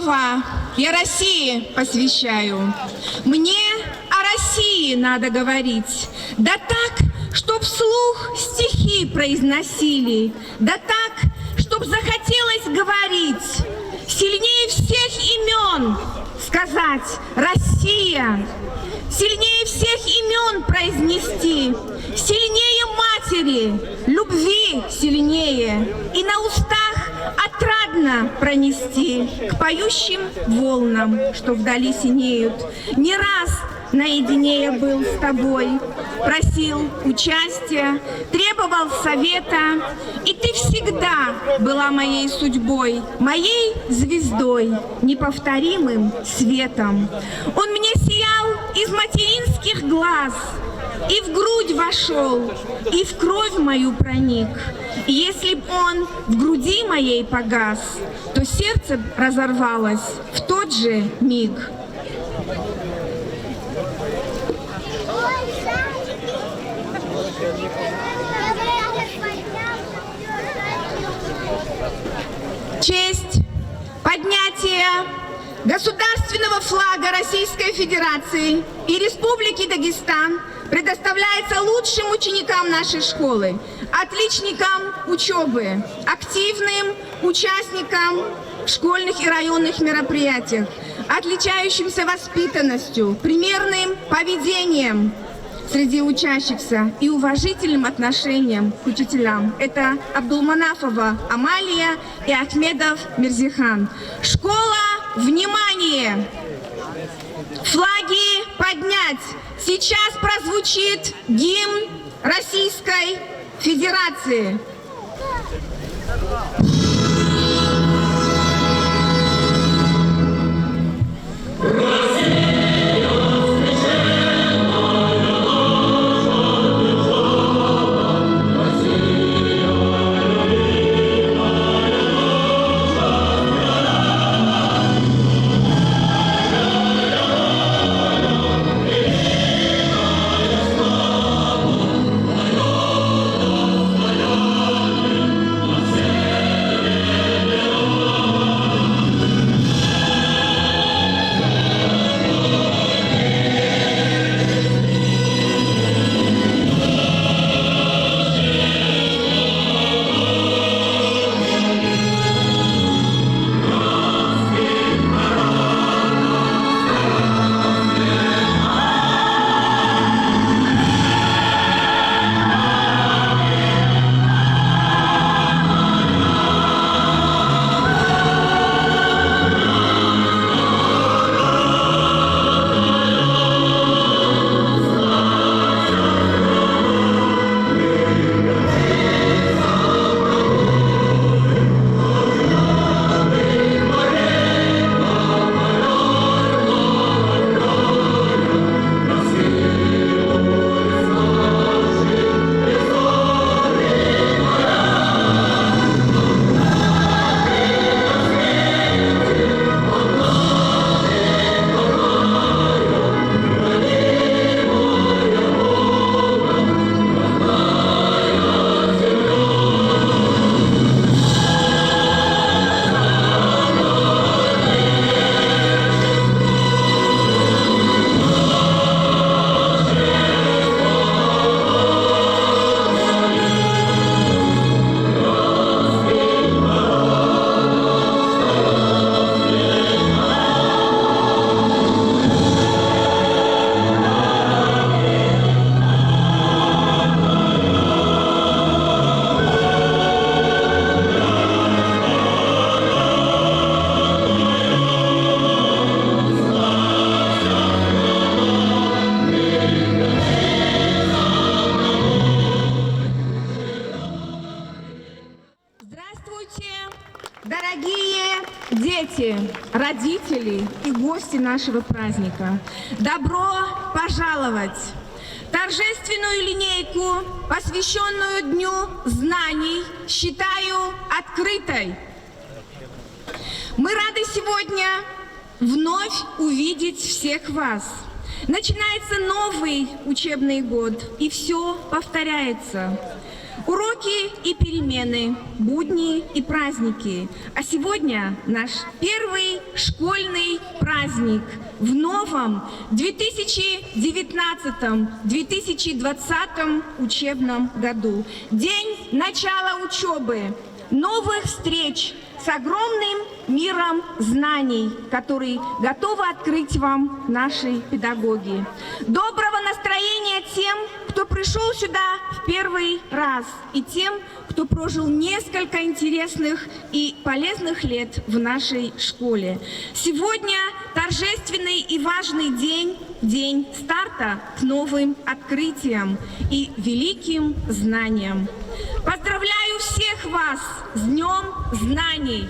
слова я России посвящаю. Мне о России надо говорить, да так, чтоб вслух стихи произносили, да так, чтоб захотелось говорить, сильнее всех имен сказать «Россия», сильнее всех имен произнести, сильнее матери, любви сильнее, и на устах отрадно пронести к поющим волнам, что вдали синеют. Не раз наедине я был с тобой, просил участия, требовал совета, и ты всегда была моей судьбой, моей звездой, неповторимым светом. Он мне сиял из материнских глаз, и в грудь вошел, и в кровь мою проник. И если б он в груди моей погас, то сердце разорвалось в тот же миг. Честь поднятия государственного флага Российской Федерации и Республики Дагестан предоставляется лучшим ученикам нашей школы, отличникам учебы, активным участникам в школьных и районных мероприятиях, отличающимся воспитанностью, примерным поведением среди учащихся и уважительным отношением к учителям. Это Абдулманафова Амалия и Ахмедов Мирзихан. Школа, внимание! Флаги поднять! Сейчас прозвучит гимн Российской Федерации. Дорогие дети, родители и гости нашего праздника, добро пожаловать! Торжественную линейку, посвященную Дню знаний, считаю открытой. Мы рады сегодня вновь увидеть всех вас. Начинается новый учебный год, и все повторяется. Уроки и перемены, будни и праздники. А сегодня наш первый школьный праздник в новом 2019-2020 учебном году. День начала учебы, новых встреч с огромным миром знаний, который готовы открыть вам наши педагоги. Доброго настроения тем, кто пришел сюда в первый раз, и тем, кто прожил несколько интересных и полезных лет в нашей школе. Сегодня торжественный и важный день, день старта к новым открытиям и великим знаниям. Поздравляю всех вас с Днем Знаний!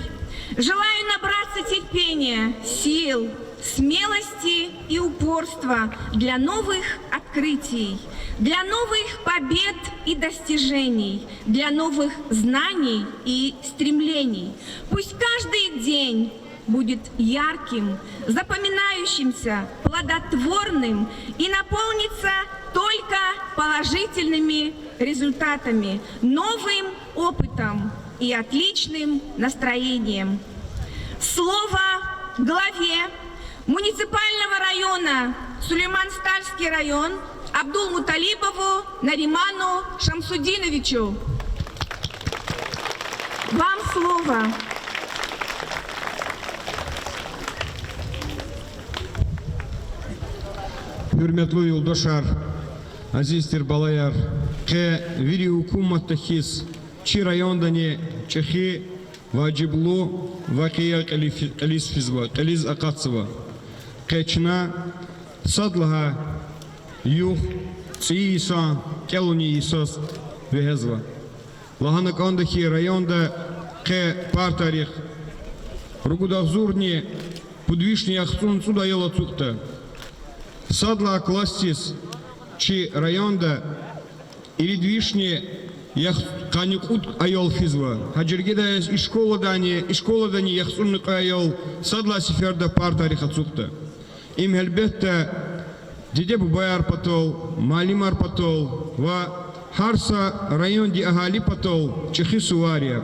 Желаю набраться терпения, сил, смелости и упорства для новых открытий, для новых побед и достижений, для новых знаний и стремлений. Пусть каждый день будет ярким, запоминающимся, плодотворным и наполнится только положительными результатами, новым опытом и отличным настроением. Слово главе муниципального района Сулейман-Стальский район Абдулмуталибову Нариману Шамсудиновичу. Вам слово. Hürmetli yoldaşlar, azizdir balayar, ke viri hukumat tahis, çi rayondani çehi vaciblu vakiya qaliz fizva, qaliz aqatsva, keçna sadlaha yuh tsiisa keluni isas vehezva. Lahanak andaki rayonda ke par tarih rugudazurni pudvishni yaxtun suda yela tukta. Садла кластис, чи районда или двишни ях каникут айол физва. Хаджиргеда и школа дани яхсунник айол садла сиферда пар тариха цукта. Им хелбетта диде бубаяр патол, малимар патол, ва харса район ди ахали патол, чехи сувария.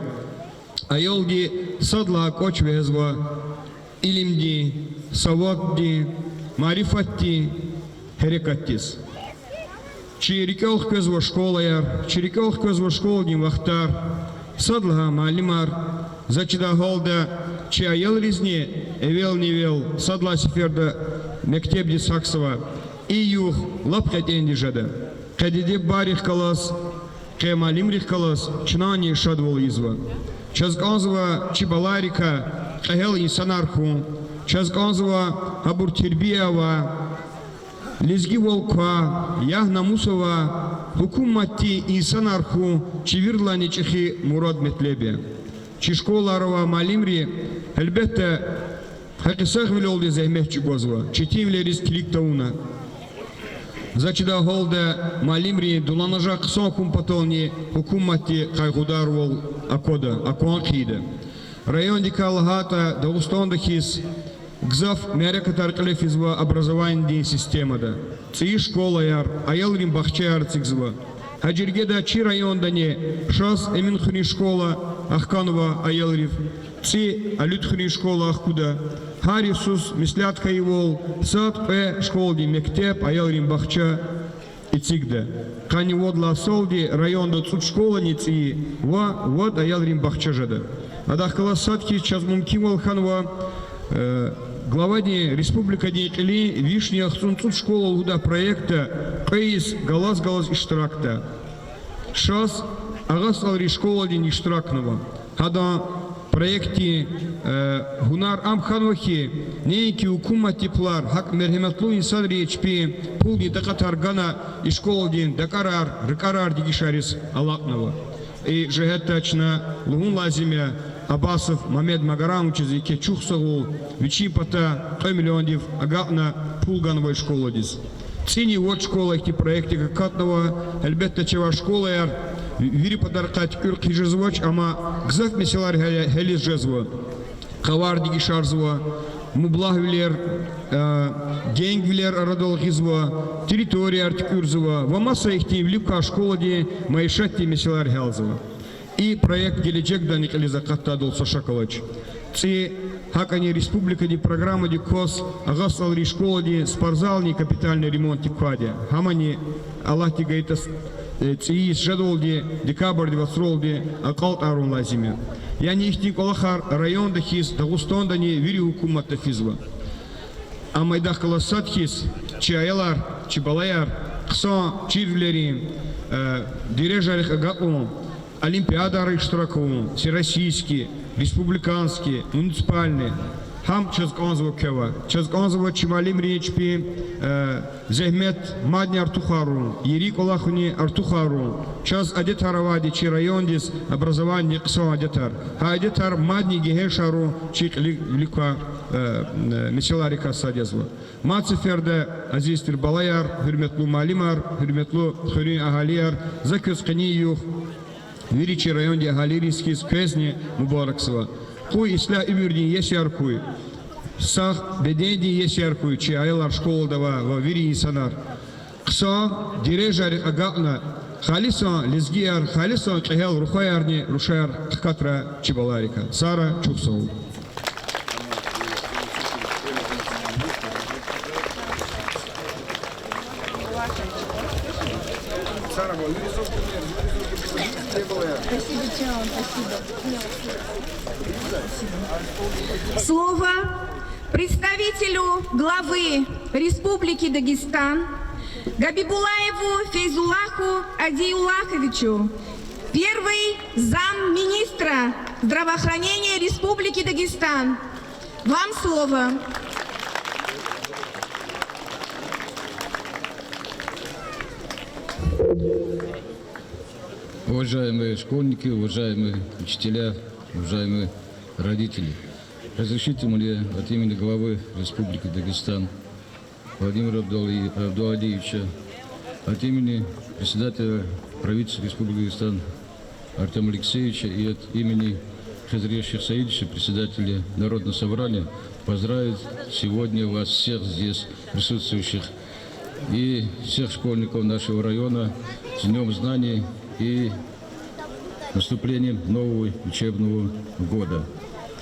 Айол ди садла коч везва, илим ди, сават ди, Марифатти херекаттис. Чирикалх көзва школаяр, чирикалх көзва школдин вахтар, садлага малимар, зачида холда, чи аял ризне, эвел невел, садла сиферда мектебди саксова, и юх лапкатенди жада. Кадиде барих калас, ке малимрих калас, чнани шадвол изва. Чазганзва чибаларика, кахел инсанарху, Чазганзова, Абур Тербиева, Лезги Волква, Ягна Мусова, Хукумати Инсанарху, Чивирлани Чехи Мурад Метлебе. Чишколарова Малимри, Эльбетте, Хакисах Вилолди Займех Чигозва, Читимлерис Киликтауна. Зачида Холда Малимри, Дуланажа Ксокум Патолни, Хукумати Кайгударвол Акода, Акуанхида. Район Дикалгата, Даустондахис, Гзав Мерекатар Калефизва образование система да. Ци школа яр, аялрим бахчаяр цигзва. Хаджиргеда чи район дане, шас эминхуни школа, Ахканова аялрив. Ци алютхуни школа Ахкуда. Харисус, Мислятка Ивол, Сад П школ ди мектеп, аялрим бахча и цигда. Кани водла солди, район да цуд школа не ци, вот аялрим бахча жада. Адахкала садки час мумкимал ханва глава республика Днекли вишни ахцунцут школа луда проекта кайс галас иштракта. Шас агас алри школа день иштракнова. Хада проекте гунар амханвахи нейки укума теплар хак мерхематлу инсан речпи пулни дакатар гана и школа день дакарар дигишарис алакнова. И жегетачна лугун лазимя Абасов Мамед Магарамович языке чухсагул Вичипата 1 миллион див агатна пулгановой школы дис. Цени вот школа эти проекты какатного эльбетта чева школа яр вири подаркать кюрки жезвоч ама гзак меселар хелис жезва кавар диги шарзва мублахвилер, деньгвилер арадолхизва, территория артикурзова, вамаса их тивливка школади маишатти месилар хелзова. И проект Гелечек Даник Элизакатта Долса Шакалач. Ци Хакани Республика ди программа ди КОС, Агасал ри школа ди спортзал ни капитальный ремонт ди квади. Хамани Аллах ти гаитас ци шедол ди декабрь ди васрол ди акалт арун лазиме. Яни ихти колахар район да хиз, Дагустон да ни вири хукумат да хизва. Амайдах каласат хиз, чи аялар, чи балаяр, ксан, чирвлери, дирижарих агапу, олимпиадары штраку, всероссийские, республиканские, муниципальные. Хам Чазганзова Кева. Чазганзова Чималим Речпи, Зехмет Мадни Артухару, Ерик Олахуни Артухару, Чаз Адетаравади, Чи райондис, образование Ксо Адетар. Ха Адетар Мадни Гехешару, Чик Лика Меселарика Садезва. Мациферде Азистир Балаяр, Хюрметлу Малимар, Хюрметлу Хюрин Агалияр, Закюс Каниюх, Виричи районде Агалирийский, Скезни Мубараксова. Куй исля ивюрни есяркуй, сах беденди есяркуй, чи айлар школа дава во вири санар. Кса дирижари агатна, халисан лезгияр, халисан кехел рухаярни, рушаяр катра чибаларика. Сара Чуксов. Слово представителю главы Республики Дагестан Габибулаеву Фейзуллаху Адиуллаховичу, первый замминистра здравоохранения Республики Дагестан. Вам слово. Уважаемые школьники, уважаемые учителя, уважаемые родители, разрешите мне от имени главы Республики Дагестан Владимира Абдуалиевича, от имени председателя правительства Республики Дагестан Артема Алексеевича и от имени Хазрия Шахсаидовича, председателя Народного собрания, поздравить сегодня вас всех здесь присутствующих и всех школьников нашего района с Днем Знаний и наступлением нового учебного года.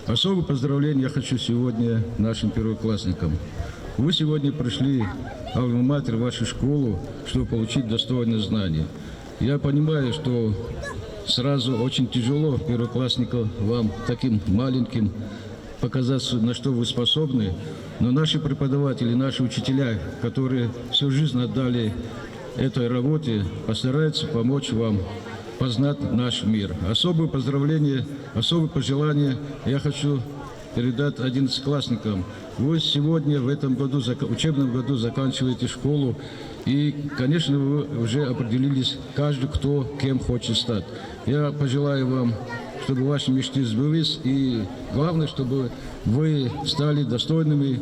Особое поздравление я хочу сегодня нашим первоклассникам. Вы сегодня пришли в Альма-Матер, вашу школу, чтобы получить достойное знание. Я понимаю, что сразу очень тяжело первоклассникам вам таким маленьким показать, на что вы способны, но наши преподаватели, наши учителя, которые всю жизнь отдали этой работе, постараются помочь вам познать наш мир. Особое поздравление, особое пожелание я хочу передать 11-классникам. Вы сегодня в этом году, учебном году заканчиваете школу, и, конечно, вы уже определились, каждый, кто кем хочет стать. Я пожелаю вам, чтобы ваши мечты сбылись, и главное, чтобы вы стали достойными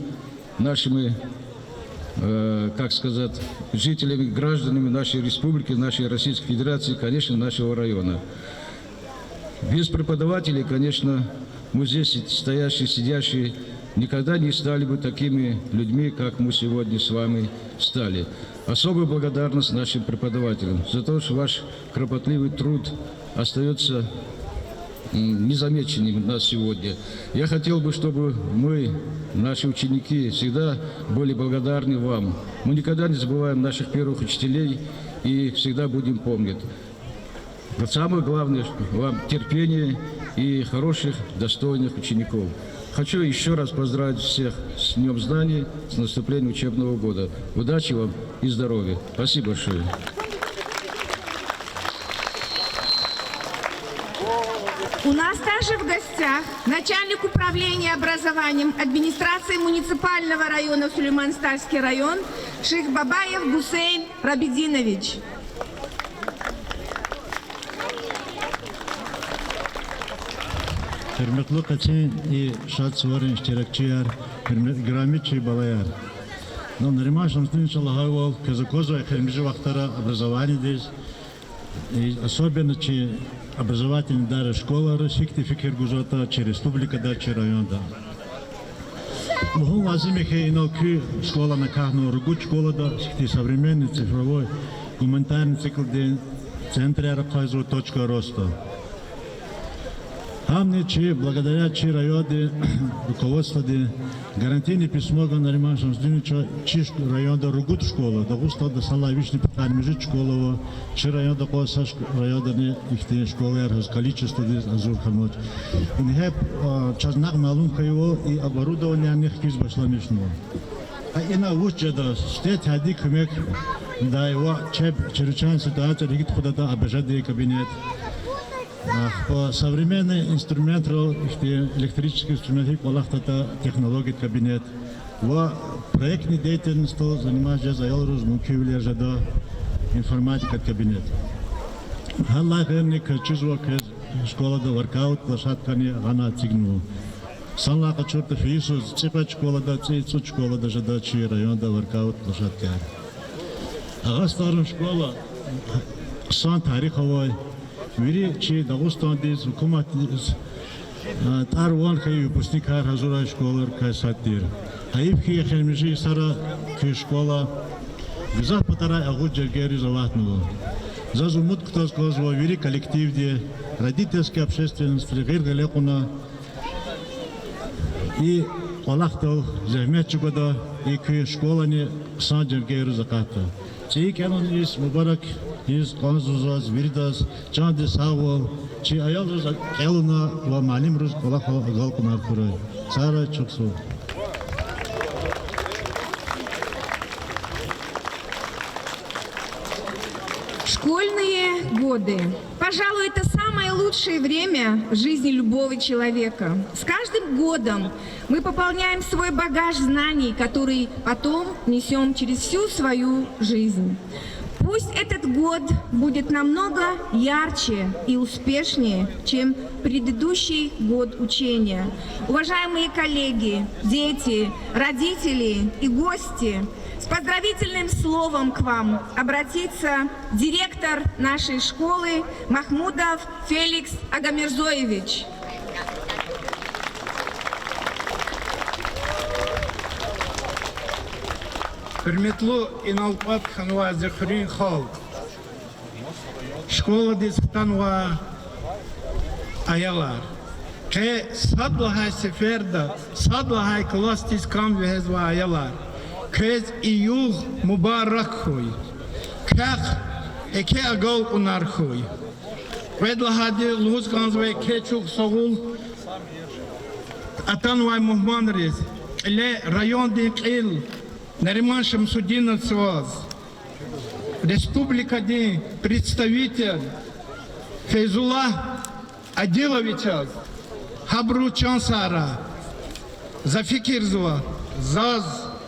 нашими, как сказать, жителями, гражданами нашей республики, нашей Российской Федерации, конечно, нашего района. Без преподавателей, конечно, мы здесь стоящие, сидящие, никогда не стали бы такими людьми, как мы сегодня с вами стали. Особая благодарность нашим преподавателям за то, что ваш кропотливый труд остается незамеченным у нас сегодня. Я хотел бы, чтобы мы, наши ученики, всегда были благодарны вам. Мы никогда не забываем наших первых учителей и всегда будем помнить. Но самое главное, вам терпение и хороших, достойных учеников. Хочу еще раз поздравить всех с Днем Знаний, с наступлением учебного года. Удачи вам и здоровья. Спасибо большое. У нас также в гостях начальник управления образованием администрации муниципального района Сулейман-Старский район Шейх Бабаев Гусейн Рабидинович. Hürmetli kaçın и şatsıvarın iştirakçılar, hürmet грамотчи балаяр. Но наримашем иншаллах авал казакоза хемжи вахтара образование здесь. И особенно че образовательные дары школа Российской фикир гузота, че республика да, че район да. Муху Вазимихе иналки школа на Кахну Ругут школа да современный цифровой гуманитарный цикл день центре Арабхайзу точка роста. Хамни чи благодаря чи районы руководства де гарантийное письмо Нариман Шамсдиновича чи района Ругут школа да густа да сала вишни питань межит школа чи района коса района их школы раз количество де азур хамот. Инхеп чазнак малум кайо и оборудование них киз башламишно. А ина уча да стет хади кумек да его чеб черчан ситуация ригит куда да обжады кабинет. По современный инструмент, электрический инструмент, колахтата технологий кабинет. Во проектной деятельностью занимается заялруз мукивлер жада информатика кабинет. Халла герник чужва кез школа да воркаут площадка не гана цигну. Санла качурта фису цепа школа да цецу школа да жада чи район да воркаут площадка. Ага старым школа сан тариховой Вири чи Дагестан дез хукумат тарван хай выпускник хазура школы кайсаттир. Айып ки хемжи сара ки школа виза патара агуд жергери заватну. Зазумут ктос козва вири коллективде родительская общественность гергалекуна и Аллахтал захметчугода и ки школа не сан жергери заката. Чей канон из мубарак из консузас вирдас чанде савол чи аялрус элуна ва малимрус колахо галкунар курай сара чуксу. Школьные годы. Пожалуй, это самое лучшее время в жизни любого человека. С каждым годом мы пополняем свой багаж знаний, который потом несем через всю свою жизнь. Пусть этот год будет намного ярче и успешнее, чем предыдущий год учения. Уважаемые коллеги, дети, родители и гости, с поздравительным словом к вам обратится директор нашей школы Махмудов Феликс Агамирзоевич. Hürmetli inalpat xanwa zikrin xalq. Şkola diztanwa ayalar. Ke sadlahay seferde, sadlahay klas dizkan vehezva ayalar. Kez iyuh mübarek huy. Kek eke agal unar huy. Vedlahadi luzganz ve keçuk soğul atanvay muhmanriz. Le rayon dikil Нариман Шамсудинов Сваз, Республика День, представитель Фейзула Адиловича, Хабручан Сара, Зафикирзуа, Заз,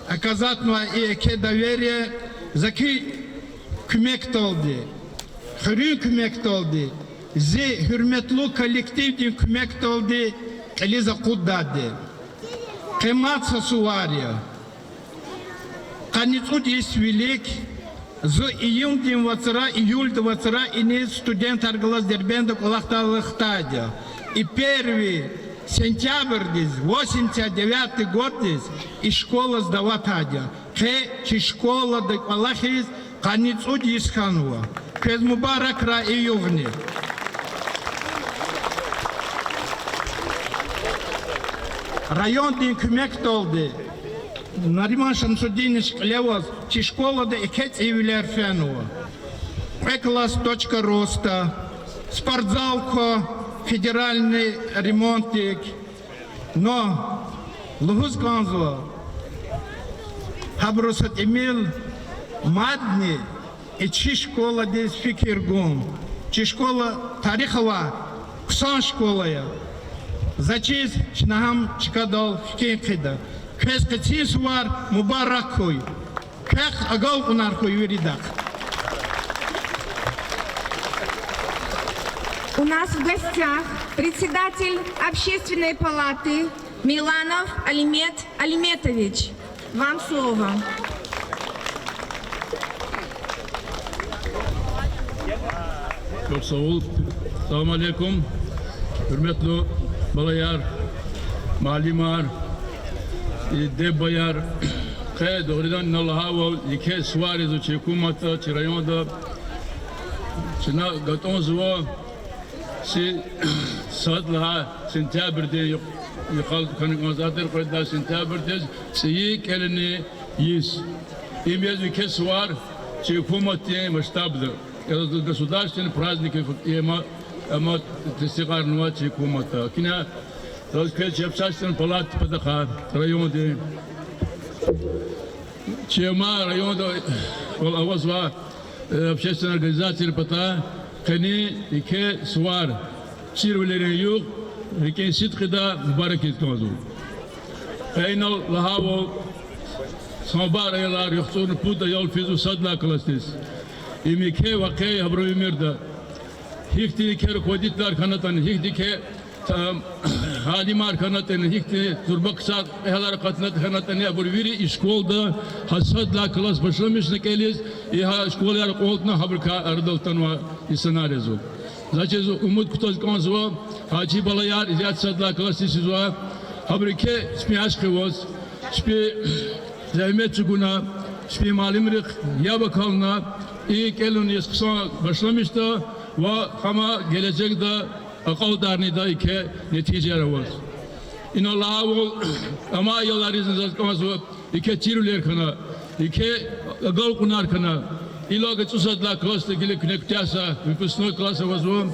оказатного и эке доверие, заки кümек толди, хрün кümек толди, зи hürmetlu коллективдин кümек толди, Элиза Куддади, Кематса Сувария, Каницуд есть велик, за июнь 20, июль 20, и студент арглас дербенда колахталых тадя. И 1 сентябрь 89 год и школа сдава тадя. Че школа до Аллахис каницуд есть ханва. Кез мубарак ра иювни. Район дин кümек толди. Нариман Шамсудинович Левоз, чи школа да экец Ивилер Фенова. Класс точка роста, спортзалко, федеральный ремонтик. Но Лугус Ганзова, Хабрусат Эмил, Мадни, и чи школа здесь Фикиргун, чи школа Тарихова, Ксан школа я. Зачиз Чнахам Чикадал Фикинкида. Кез катис вар мубарак хуй. Кех агал унар хуй виридак. У нас в гостях председатель общественной палаты Миланов Алимет Алиметович. Вам слово. Çok sağ ol. Selamun aleyküm. Hürmetli balayar, malimar, de bayar kay doğrudan Allah'a ve like suarez o çekumata çirayonda çına gaton zwa si sadla sentyabr'de yıkal kanıkmazadır kadar sentyabr'de si kelini yis имеет кесвар çekumata масштабда это государственный праздник ама тестигарного çekumata kina Разкажи, общественный палат подоха районе, чема района, воловозва общественная организация пота, кани ике свар, чирвелерин юг, ике ситкида баракит казу. Кайнал лахаво, самбар aylar yoksun puda yol fizu sadla klastis. İmike vakay habru mirda. Hikti ker koditlar kanatan hikti ke Halimar kanatını hikti turbaksa ehlar katnat kanatını abur viri işkolda hasadla klas başlamışını keliz iha şkolar koltna habrka ardaltanwa isanarezo. Zaçez umut kutaz kanzwa Hacı Balayar izat sadla klas isizwa habrike spi aşkıvoz spi zahmet çuguna spi malimrik ya bakalına ilk elun yeskısa başlamıştı ve ama gelecekte akıl darnida ike netice var. İnallah ol ama yollar izin zaskaması ike çirüler kana ike akıl kunar kana ilaga çusadla klasta gile künektasa vipusno klasa vazum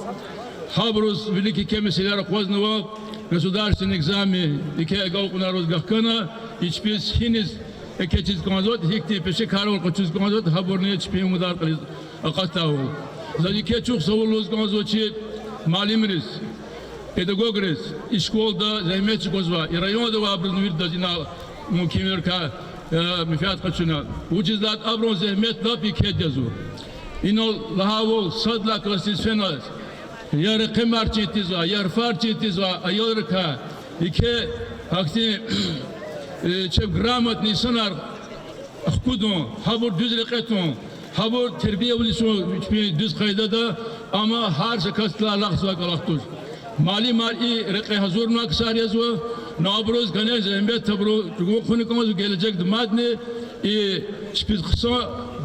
habrus veliki kemiseler koznova государственный экзамен ike akıl kunar uzgahkana hiçbir hiniz ike çiz kanzot hikti peşe karol koçuz kanzot haburne hiçbir mudar kaliz akata ol. Zadike çok savuluz kanzotçi Malimriz, pedagogriz, işkolda zahmetçi kozva, rayonda vabrın virda zina mukimlerka müfiyat kaçına. Ucizlat abron zahmet lap iket yazu. İnol lahavol sadla klasis fenas. Yar kemar çetizva, yar far çetizva, ayolrka. İke hakti çev gramatni sanar. Akudon, habur düzreketon. Habur terbiye ulisu düz kayda da ama her sakatla lahza kalaktur. Mali mali rekli hazurna kısar yazıyor. Nabroz gane zahmet tabro konu konu gelecek madne şpiz kısa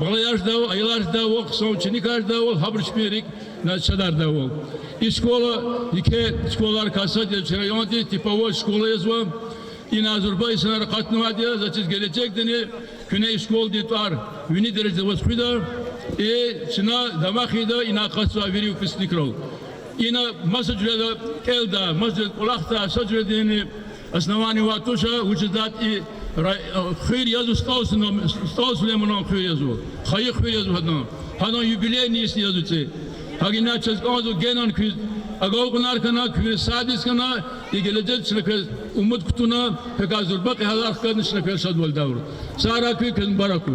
balayaj da aylar da o kısa çinikar da o habur şpirik naçadar da o. İşkola ike şkolar kasa diye çerayonti tipaво şkola yazıyor. İn Azerbaycan'a katnıma diye zaten gelecek deni küne işkol ditar. Vini derece vasfida şuna damakida ina kasva veri pisnikrol. İna masajreda elda masjid kulakta sajredini основании ватуша учитать и хир язу стаусулемоном хир язу. Хайы хир язу хадон юбилейный язуцы. Hagina çözgazı genan kız agavkunar kana kız sadis kana igelecek çılkız umut kutuna pekazur bak halak kan çılkız sadwal davr. Sara kız baraku.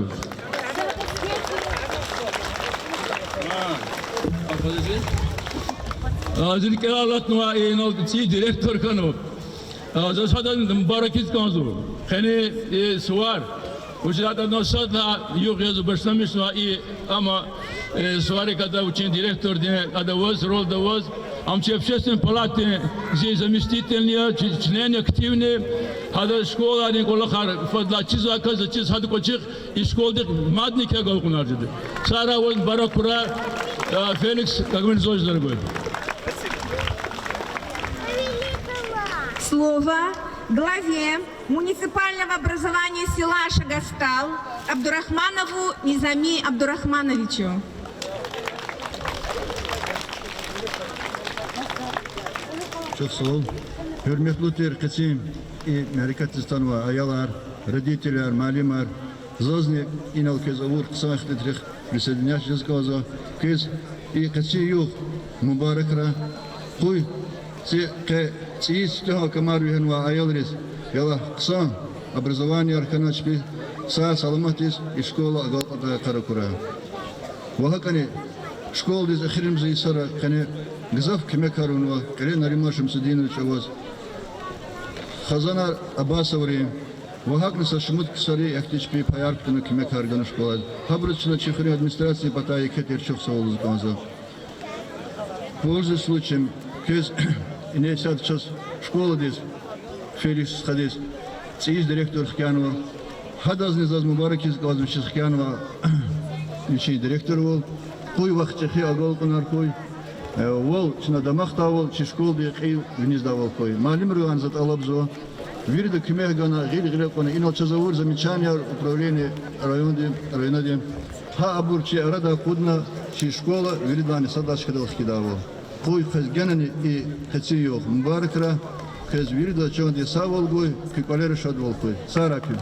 Azil keralat nuha enol çi direktör kanu. Azil sadan barakiz kanzu. Hani suvar. Uçlarda nasatla yok yazı başlamış ama suvari kada učin direktor kada voz rol da voz amče общественной палаты здесь заместительные члены активные hada школа не колахар фадла чиза каза чиз hada koçik işkoldik madnike galkunarcıdı. Sara voz barakura Felix organizojları böyle. Слово главе муниципального образования села Шагастал Абдурахманову Низами Абдурахмановичу. Çok sağ ol. Hürmetli Türkçim Merkez ayalar, родителяр, малимар, зозник инал кез авур сахтетрих присоединяющийся каза кез и качи юх мубаракра хуй ци камар вихенва аялрис яла ксан образование арканачпи са саламатис и школа агалпада каракура. Вахакани школ диз ахирим зайсара кане гзав кемекарунва кре наримашим садинович аваз Хазанар Абасоври Вахакна сашмут ксари яхтичпи паярктыны кемекарганы школа. Хабрычна чихри администрации батая кетерчух саулыз ганза. Пользуясь случаем, кез не сяд час школа дис, Феликс Хадис, цис директор хкянова, хадазни заз мубаракиз газмши хкянова, ичи директор вол, куй вахчахи агол кунар куй, вол чна дамахтавол, чи школ ди қил вниздавол куй. Малим руан зат алабзо, вирда кимехгана, гил-гилепана, инолчазавур замечания управления районади, ха абурчи рада кудна, чи школа, вирдани садашкадал хидавол. Куй хазгянани и хациёх мубаракра, хаз вирда чонди савол гуй, кикалер шадвол куй. Сарапи.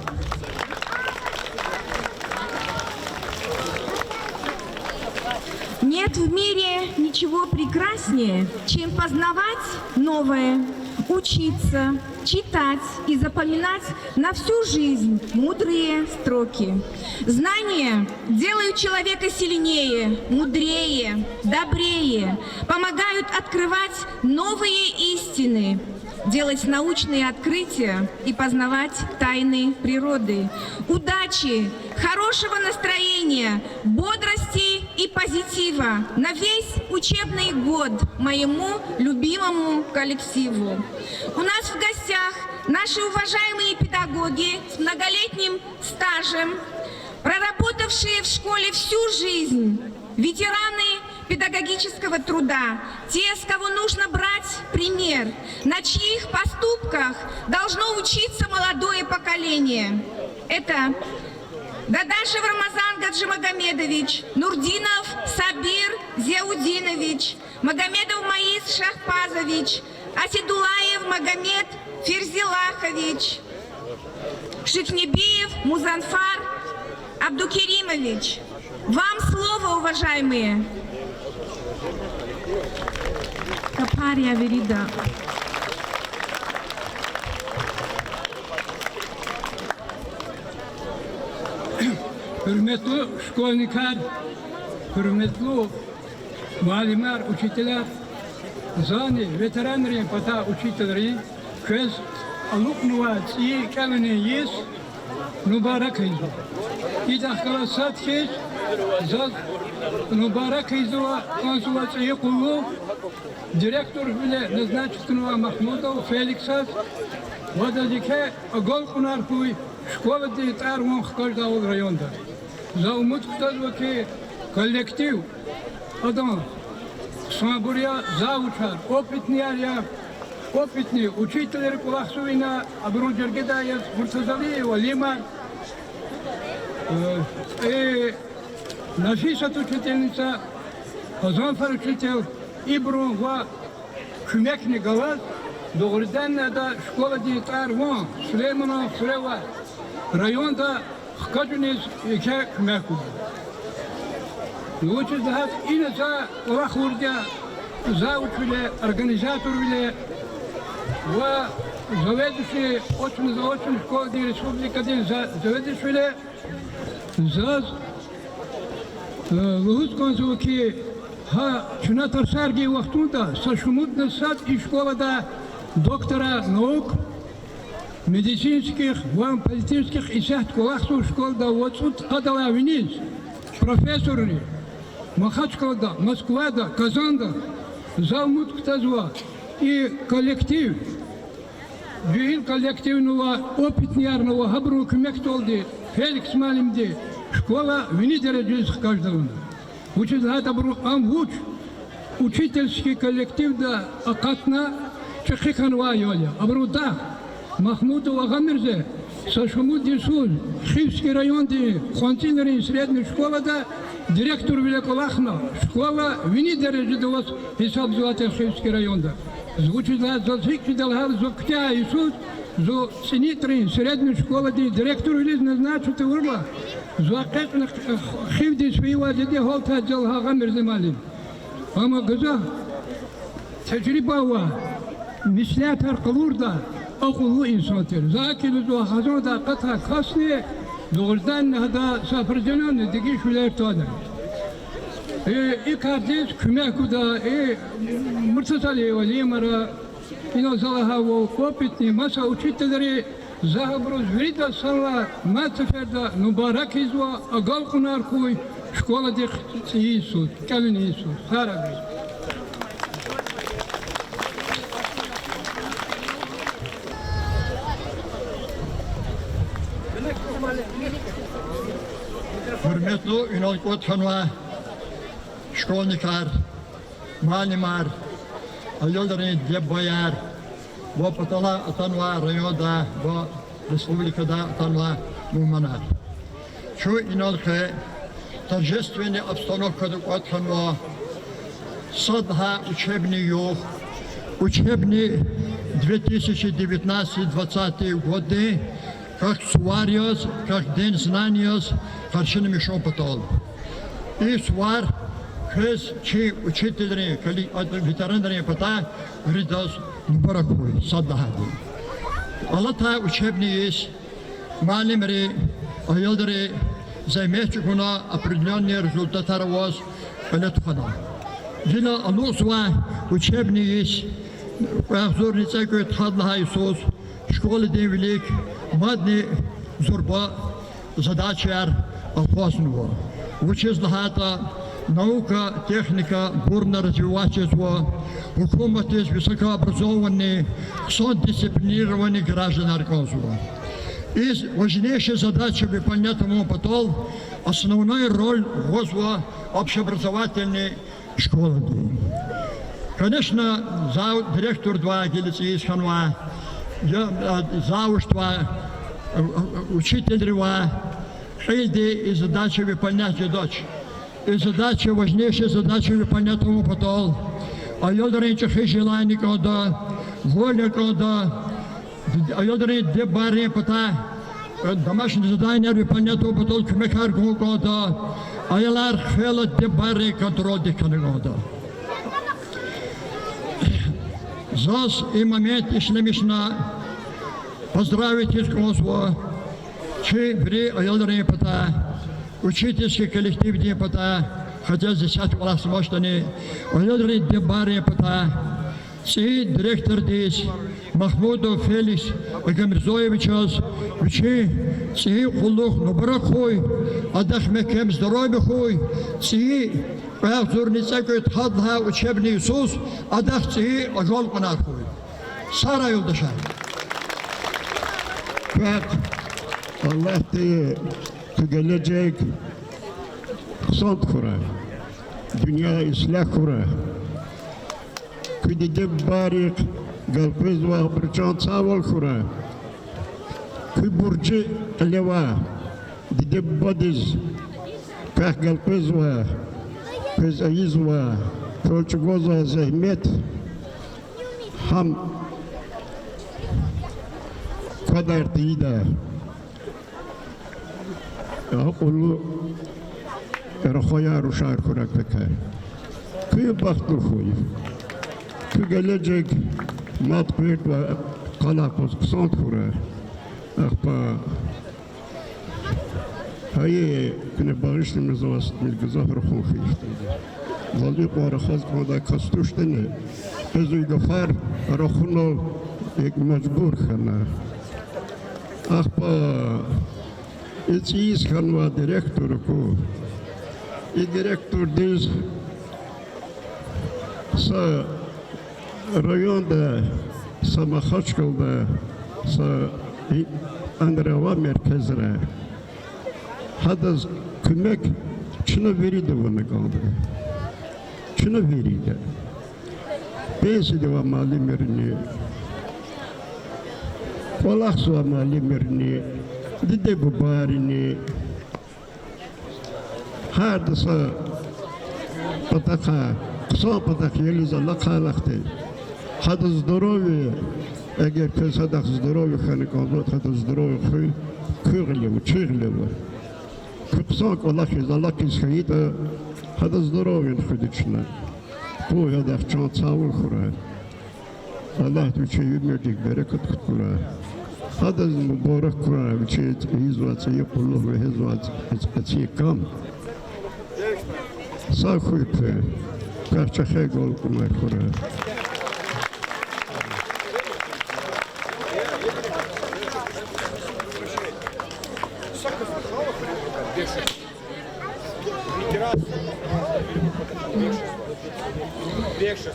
Нет в мире ничего прекраснее, чем познавать новое, учиться, читать и запоминать на всю жизнь мудрые строки. Знания делают человека сильнее, мудрее, добрее, помогают открывать новые истины, делать научные открытия и познавать тайны природы. Удачи, хорошего настроения, бодрости и позитива на весь учебный год моему любимому коллективу. У нас в гостях наши уважаемые педагоги с многолетним стажем, проработавшие в школе всю жизнь, ветераны педагогического труда, те, с кого нужно брать пример, на чьих поступках должно учиться молодое поколение. Это Дадашев Рамазан Гаджимагомедович, Нурдинов Сабир Зиаудинович, Магомедов Маис Шахпазович, Асидулаев Магомед Ферзилахович, Шихнебиев Музанфар Абдукеримович. Вам слово, уважаемые. Капария Верида. Hürmetli şkolniklar, hürmetli muallimler, учителя, zani, veteranları, pata учителя, köz aluknuvat, iyi kavini yiyiz, mübarek hizmet. İdahkala satkiz, zaz mübarek hizmet, konsulatıyı kulu, direktör bile назначенного Махмудов Феликсас, водадике агол кунар куй, школа дитар вон каждого района. За умут кто-то коллектив, адам, самобуря, заучар, опытные учители Кулахсуина, Абруджергедаев, Муртазалиева, Лима, и Нафисат учительница, Казанфар учитель, Ибру, Шумекни Галат, doğrudan da şkola diyetler var, Süleymanov Sürevar, rayonda hkacınız iki mekul. Uçuz daha yine za orak urca zavut bile, organizatör bile ve zavedişi oçun şkola diye Respublika diye zavedişi bile zaz Лугус консулки ha şuna tarsargi vaktunda saşumutna sat şkola da доктора наук, медицинских, политических и всех классов школ, да вот тут кадала вниз, профессоры, Махачкала, да, Москва, да, Казан, да, Залмут Ктазва и коллектив, Дюин коллективного, опытнярного, Габру Кмектолди, Феликс Малимди, школа вниз дережных каждого. Учит Гатабру Амвуч, учительский коллектив, да, Акатна, Чехиканва Йоля, Абруда, Махмудова Гамирзе, Сашумуд Дисуз, Хивский район, Хонтинерин, средняя школа, да, директор Великолахна, школа, вини дережи до вас, Исаб Златер, Хивский район, да. Звучит за Зикки Далгар, Зоктя, Исуз, за Синитрин, средняя школа, директор Велиз назначит урла, за Кэтна Хивди Свива, Деде Холта, Джалха Гамирзе Малин. Ама Газа, Таджрибава, Мислят арқылурда ақылы инсантер. Закилізу хазонда қата қасне doğrudan hada safircanan digi şüler tadır. Kardeş kümek da mırtasali vali mara ino zalaha o kopitni masa učitelleri zahabroz vrida salla matferda mübarek izva agal kunar kuy şkola dik Isus, kalin Isus. Harabi. Ну, и на вот ханва школьникар, малимар, алёдерни дебояр, во потала атанва райода, во республика да атанва муманар. Чу иналке торжественная обстановка вот ханва садха учебный юг, учебный 2019-2020 годы, как сварьёс, как день знаниёс, харшины мешом потол. И свар, кез, чи учительные, ветеранные пота, гридос, баракуй, саддахади. Алата учебный есть, малимри, айолдри, займечкуна определенные результаты равоз, палетхана. Дина алусва учебный есть, Ахзорница говорит, хадла Иисус, школы день велик, мадни зурба, задача алхозного. Учезлахата, наука, техника, бурно развивательство, хукумат есть высокообразованные, дисциплинированные граждане Аркозова. Из важнейшей задачи выполнять ему потом основную роль ВОЗа общеобразовательной школы. Конечно, директор 2 Гелиции Ханва, зауштва, учитель 2, Хейди и задачи выполнять дочь. И задача, важнейшая задача выполнять ему потом. А йодеринче желание кода, воля кода, а йодерин дебари пота, домашнее задание выполнять ему потом кмекар кода, а ялар хела дебари контроль диканыгода. Зас и момент ишлемишна поздравить из Косово, че бри айолдерни пота, учительский коллектив не пота, хотя здесь класс мощный, айолдерни дебари пота, чи директор здесь Махмудов Феликс Гамирзоевичас, учи чи хулух нубарахой, адахмекем здоровье хой, чи Ахзорница говорит, хадла учебный Иисус, адахци ажол канахуй. Сара юлдаша. Как Аллах ты gelecek kısalt kura, dünya islah kura. Küdide barik galpez ve birçan saval kura. Küburcu leva dide badiz kah galpez ve köz ayiz ve kolçugoz ve zahmet ham kadar tida. Ulu Erhoya Ruşar kurak bekar. Köy baktı koy. Köy gelecek matbet ve kalakos kısant kura. Akpa hayı kine bağıştığımız vasıt milgizah ruhun khişteydi. Valık ve arxaz koda kastuştene. Özü gafar ruhunu ek mecbur khana. Akpa İçiyiz kanva direktörü ku. Direktör diz sa rayonda sa Makhaçkal'da sa Andrava merkezine hadaz kümek çını veriydi bana kaldı. Çını veriydi. Bensi de var mali merini. Kolaksu var mali merini. Dide bu barini hardasa pataka kısa patak yeliza lakalakte hada здоровье eğer kesadak здоровье khanikonda hada здоровье kırılıyor çığırılıyor kısa kolakız Allah kişiydi hada здоровье khudiçna bu ya da çant sağır kurar Allah tüçe yürümek bereket kurar هذا المبارك كرة بشيء هزوات يقول له هزوات أشياء كم ساخوي به كرشة قول كم كرة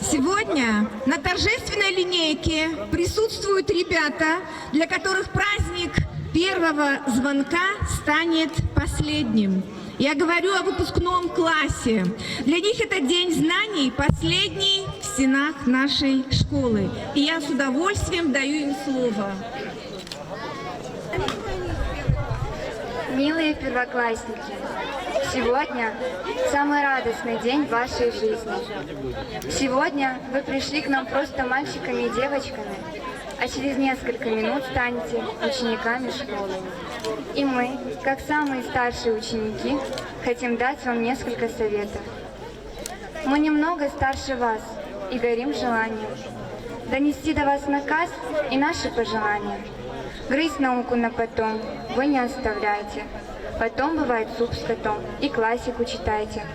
Сегодня на торжественной линейке присутствуют ребята, для которых праздник первого звонка станет последним. Я говорю о выпускном классе. Для них это день знаний, последний в стенах нашей школы. И я с удовольствием даю им слово. Милые первоклассники, сегодня самый радостный день в вашей жизни. Сегодня вы пришли к нам просто мальчиками и девочками, а через несколько минут станете учениками школы. И мы, как самые старшие ученики, хотим дать вам несколько советов. Мы немного старше вас и горим желанием донести до вас наказ и наши пожелания. Грызть науку на потом вы не оставляйте. Потом бывает суп с котом, и классику читайте.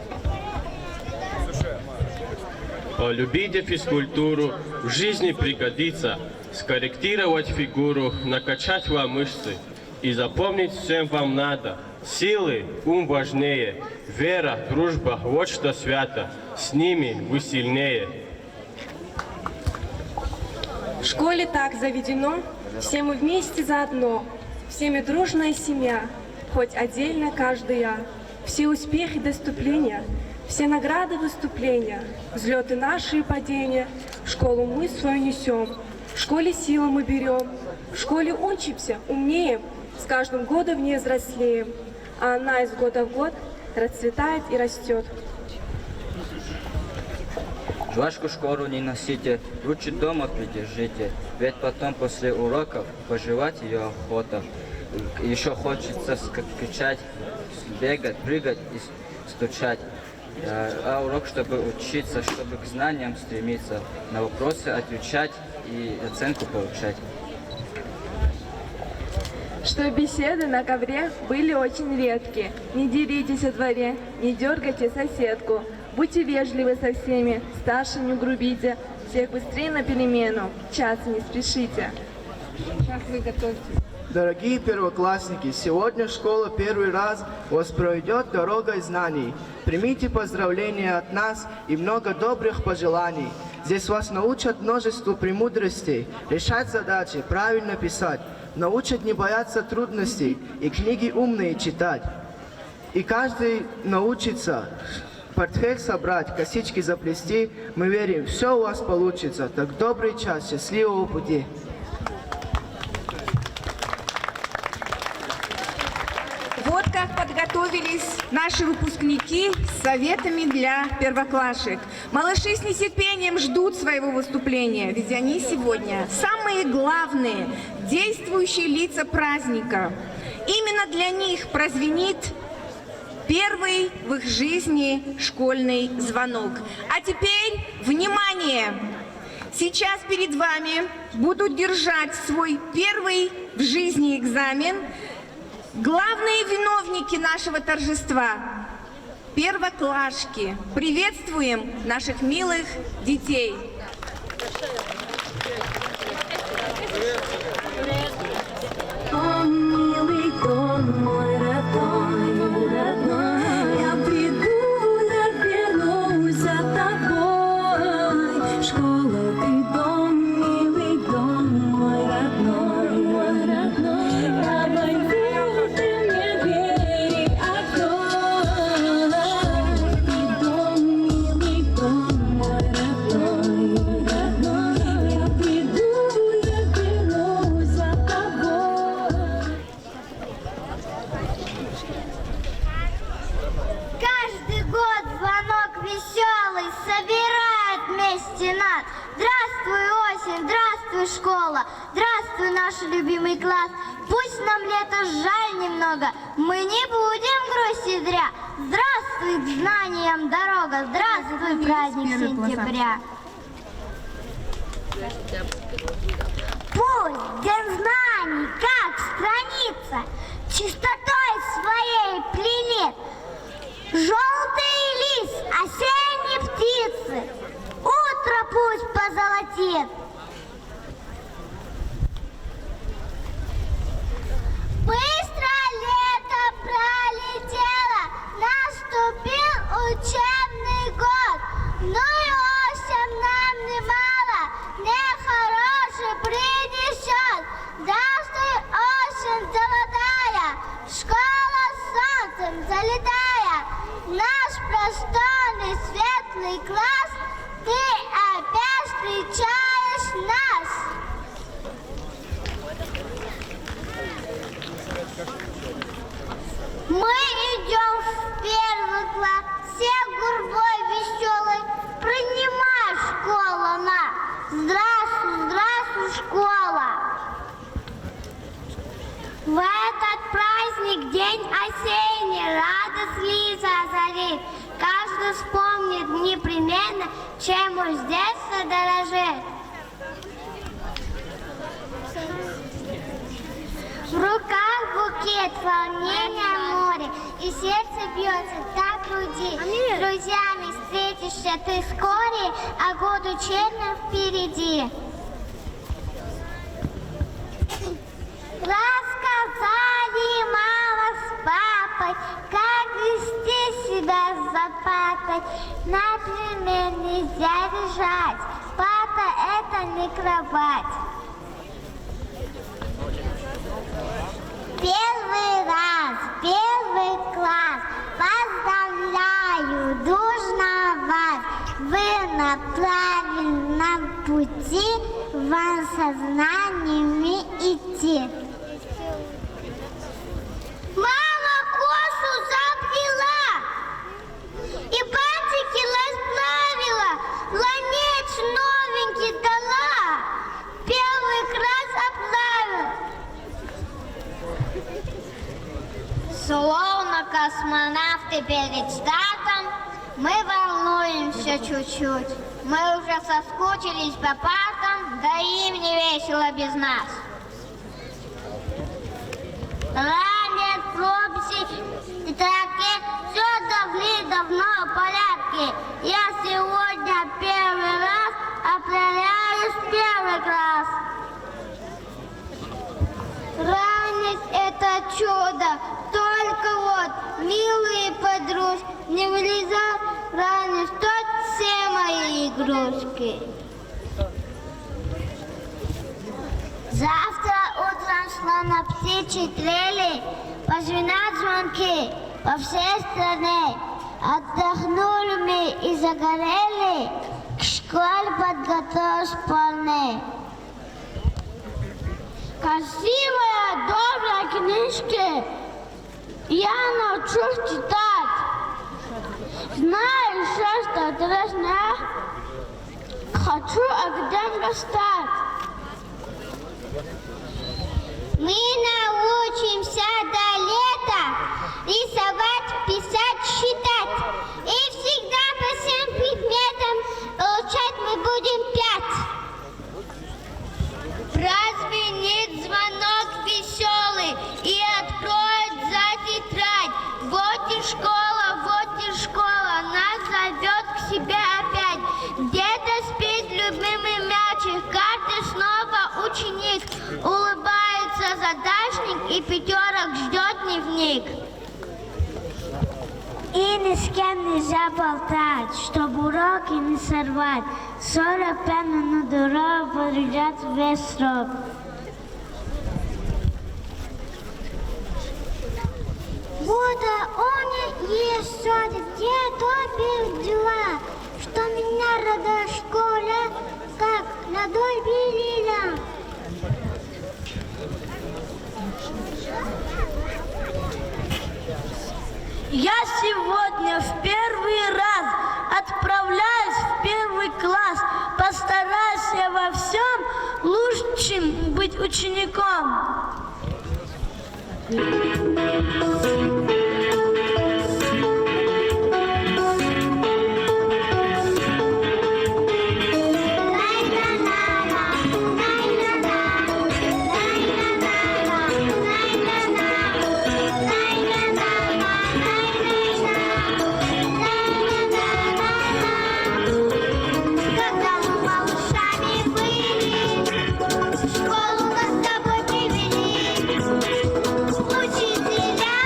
Полюбите физкультуру, в жизни пригодится. Скорректировать фигуру, накачать вам мышцы. И запомнить всем вам надо. Силы, ум важнее. Вера, дружба, вот что свято. С ними вы сильнее. В школе так заведено, все мы вместе заодно, всеми дружная семья, хоть отдельно каждый я. Все успехи доступления, все награды выступления, взлеты наши и падения, в школу мы свою несем, в школе силу мы берем, в школе учимся, умнеем, с каждым годом в ней взрослеем, а она из года в год расцветает и растет. Жвачку школу не носите, лучше дома придержите, ведь потом после уроков пожевать ее охота. Еще хочется кричать, бегать, прыгать и стучать. А урок, чтобы учиться, чтобы к знаниям стремиться, на вопросы отвечать и оценку получать. Что беседы на ковре были очень редкие. Не деритесь о дворе, не дергайте соседку. Будьте вежливы со всеми, старшим не грубите, всех быстрее на перемену, час не спешите. Сейчас вы готовьтесь. Дорогие первоклассники, сегодня школа первый раз вас проведет дорогой знаний. Примите поздравления от нас и много добрых пожеланий. Здесь вас научат множеству премудростей, решать задачи, правильно писать, научат не бояться трудностей и книги умные читать. И каждый научится портфель собрать, косички заплести. Мы верим, все у вас получится. Так добрый час, счастливого пути. Вот как подготовились наши выпускники с советами для первоклашек. Малыши с нетерпением ждут своего выступления, ведь они сегодня самые главные, действующие лица праздника. Именно для них прозвенит первый в их жизни школьный звонок. А теперь, внимание! Сейчас перед вами будут держать свой первый в жизни экзамен главные виновники нашего торжества – первоклашки. Приветствуем наших милых детей! О, милый дом мой родной, родной, я приду, я вернусь за тобой. Школа, ты дом, милый дом мой родной, мой родной. Я войду, ты мне двери открой. Ты дом, милый дом мой родной, родной. Я приду, я вернусь за тобой. Каждый год звонок веселый собирает вместе нас. Здравствуй, осень, здравствуй, школа, здравствуй, наш любимый класс. Пусть нам лето жаль немного, мы не будем грустить зря. Здравствуй, к знаниям дорога, здравствуй, праздник сентября. Пусть день знаний, как страница, чистотой своей пленит. Желтый лист, осенние птицы, утро пусть позолотит. Быстро лето пролетело, наступил учебный год. Ну и осень нам немало, нехороший принесет. Здравствуй, осень золотая, школа солнцем залетает. она. Здравствуй, здравствуй, школа. В этот праздник, день осенний, радость лица озарит. Каждый вспомнит непременно, чем уж с детства дорожит. В руках букет, волнение море, и сердце бьется так в груди. С друзьями встретишься ты вскоре, а год учебный впереди. Рассказали мама с папой, как вести себя за партой. Например, нельзя бежать, парта это не кровать. Первый раз, первый класс, поздравляю дружно вас. Вы на правильном пути, вам со знаниями идти. Мама косу заплела и бантики расправила, ланец новенький дала, первый класс отправил. Словно космонавты перед стартом, мы волнуемся чуть-чуть. Мы уже соскучились по партам, да им не весело без нас. Ранее прописи и траки все давно в порядке. Я сегодня первый раз отправляюсь в первый класс. Ранность — это чудо, только вот, милые подружки, не вылезай ранность, тут все мои игрушки. Завтра утром словно птичьи трели, позвенят звонки по всей стране. Отдохнули мы и загорели, к школе подготовились полны. Красивая, добрая книжки я научусь читать. Знаю еще, что интересно, хочу академиком стать. Мы научимся до лета рисовать, писать, считать. И всегда по всем предметам получать мы будем 5. Прозвенит звонок веселый и откроет за тетрадь. Вот и школа, нас зовет к себе опять. Где-то спит любимый мячик, каждый снова ученик. Улыбается задачник и пятерок ждет дневник. И ни с кем нельзя болтать, чтобы уроки не сорвать. 45 минут урока подряд весь срок. Будто он есть что-то, где топил дела, что меня родная школа, как надой белила. Я сегодня в первый раз отправляюсь в первый класс. Постараюсь во всем лучшим быть учеником. Школу нас с тобой привели, учителя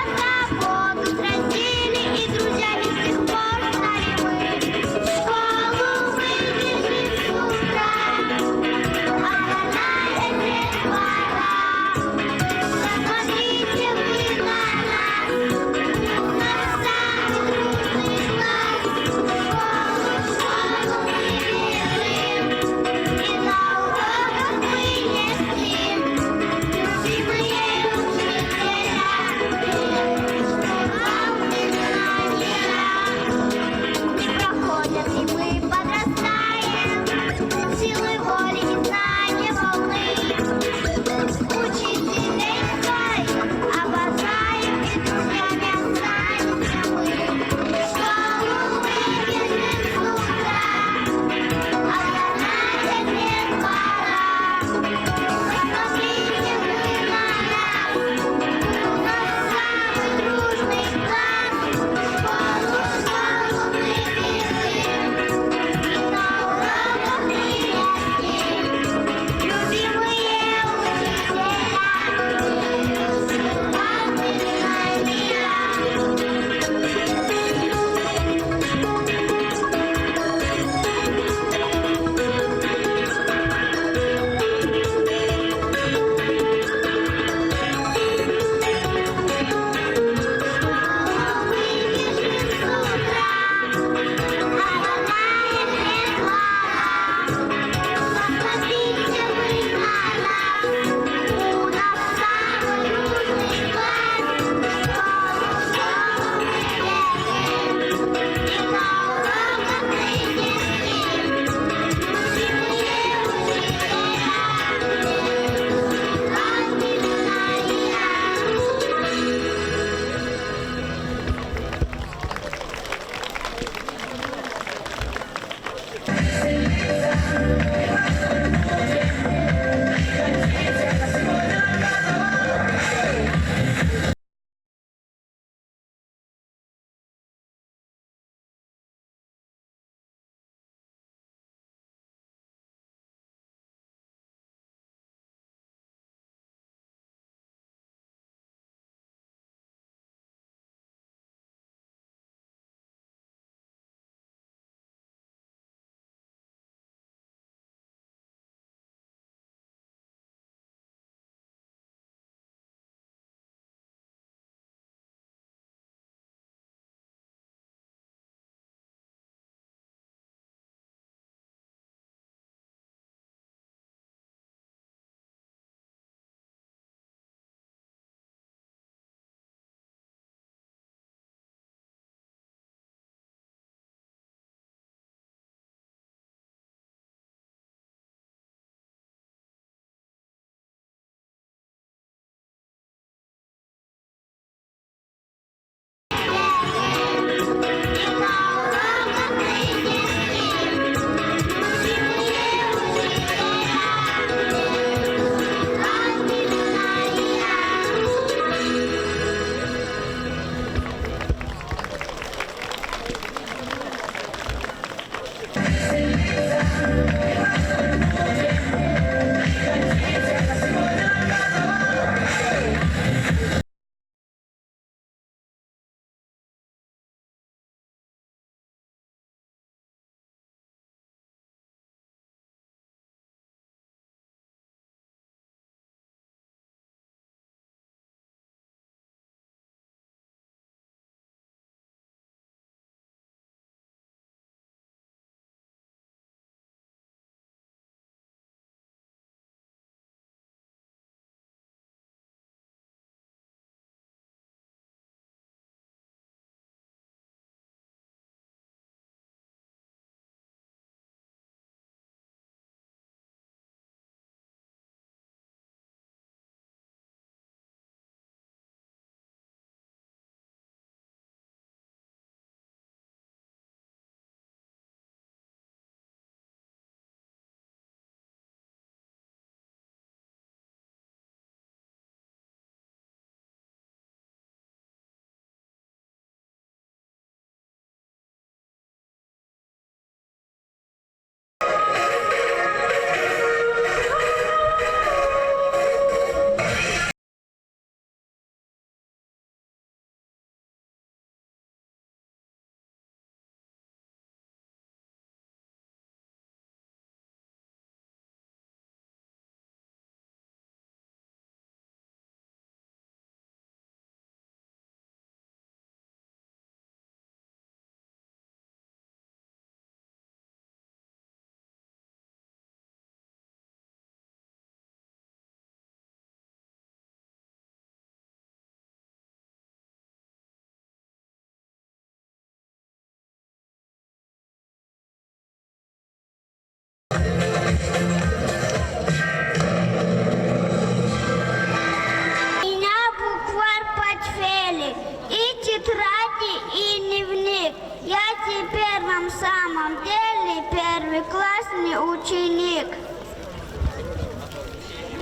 каждый ученик.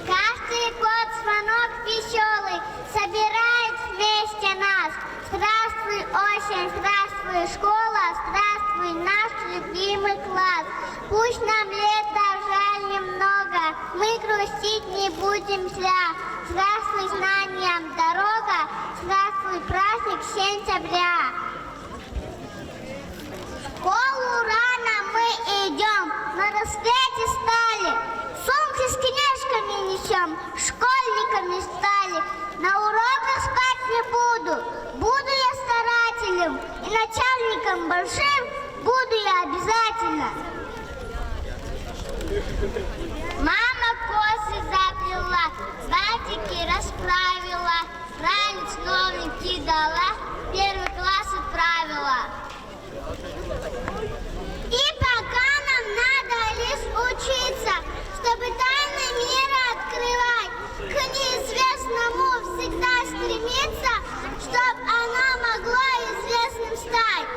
Каждый год звонок веселый собирает вместе нас. Здравствуй, осень, здравствуй, школа, здравствуй, наш любимый класс. Пусть нам лета жаль немного, мы грустить не будем зря. Здравствуй, знаниям дорога, здравствуй, праздник сентября. В школу рано мы идем, на рассвете стали, сумки с книжками несем, школьниками стали. На уроках спать не буду, буду я старателем, и начальником большим буду я обязательно. Мама косы заплела, бантики расправила, ранец новенький дала, первый класс отправила. И пока нам надо лишь учиться, чтобы тайны мира открывать, к неизвестному всегда стремиться, чтобы оно могло известным стать.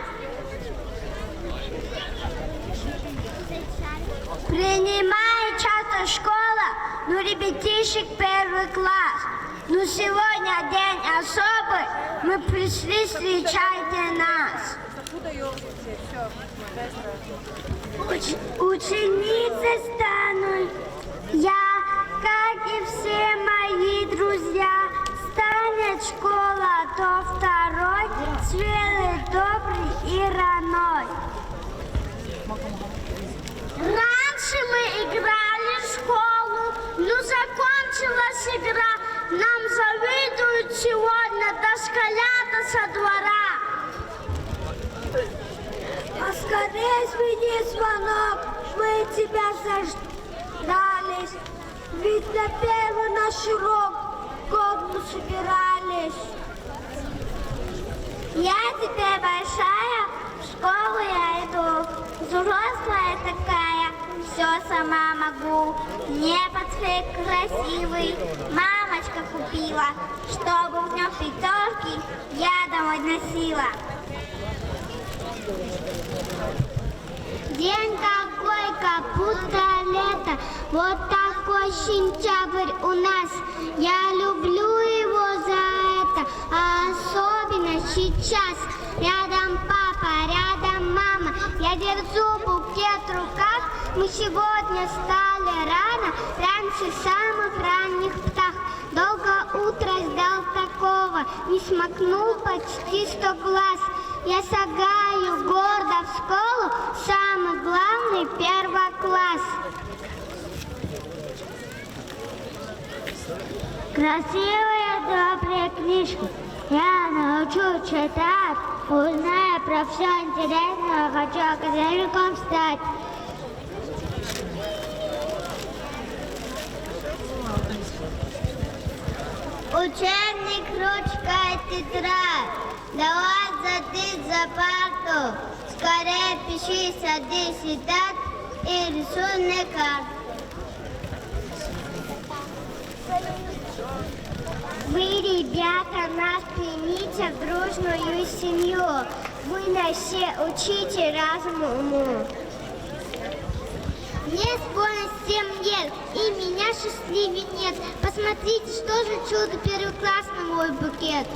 Принимает часто школа, ну ребятишек первый класс. Ну сегодня день особый, мы пришли, встречайте нас. Ученицей стану я, как и все мои друзья. Станет школа то второй, смелый, добрый и раной. Раньше мы играли в школу, но закончилась игра. Нам завидуют сегодня дошколята со двора. Поскорей смени звонок, мы тебя заждались. Ведь на первый наш урок год мы собирались. Я теперь большая, в школу я иду. Взрослая такая, все сама могу. Мне портфель красивый мамочка купила, чтобы в нем пятерки я домой носила. День такой, как будто лето, вот такой сентябрь у нас. Я люблю его за это, а особенно сейчас. Рядом папа, рядом мама, я держу букет в руках. Мы сегодня встали рано, раньше самых ранних птах. Долго утро ждал такого, не смокнул почти 100 глаз. Я шагаю гордо в школу, самый главный первокласс. Красивая, добрая книжка, я научу читать, узнаю про все интересное, хочу академиком стать. Учебник, ручка и тетрадь, давай садись за парту, скорее пиши, садись и так, и рисуй мне карту. Вы, ребята, нас примите в дружную семью, вы нас все учите разуму уму. Мне исполнилось 7 лет, и меня счастливее нет. Посмотрите, что за чудо первоклассный мой букет.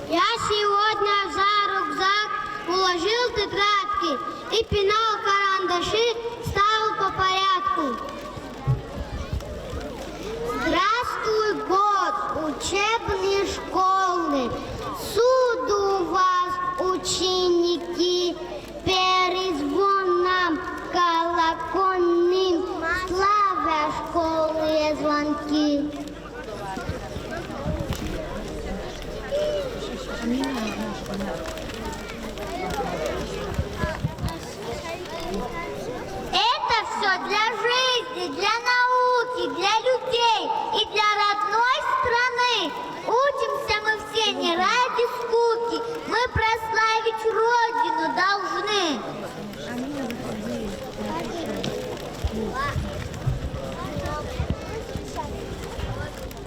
Я сегодня за рюкзак уложил тетрадки и пенал карандаши, ставил по порядку. Здравствуй, год учебной школы, суду вас, ученики, перезвон нам колокольным, славя школы звонки. Это все для жизни, для науки, для людей и для родной страны. Учимся мы все не ради скуки, мы прославить Родину должны.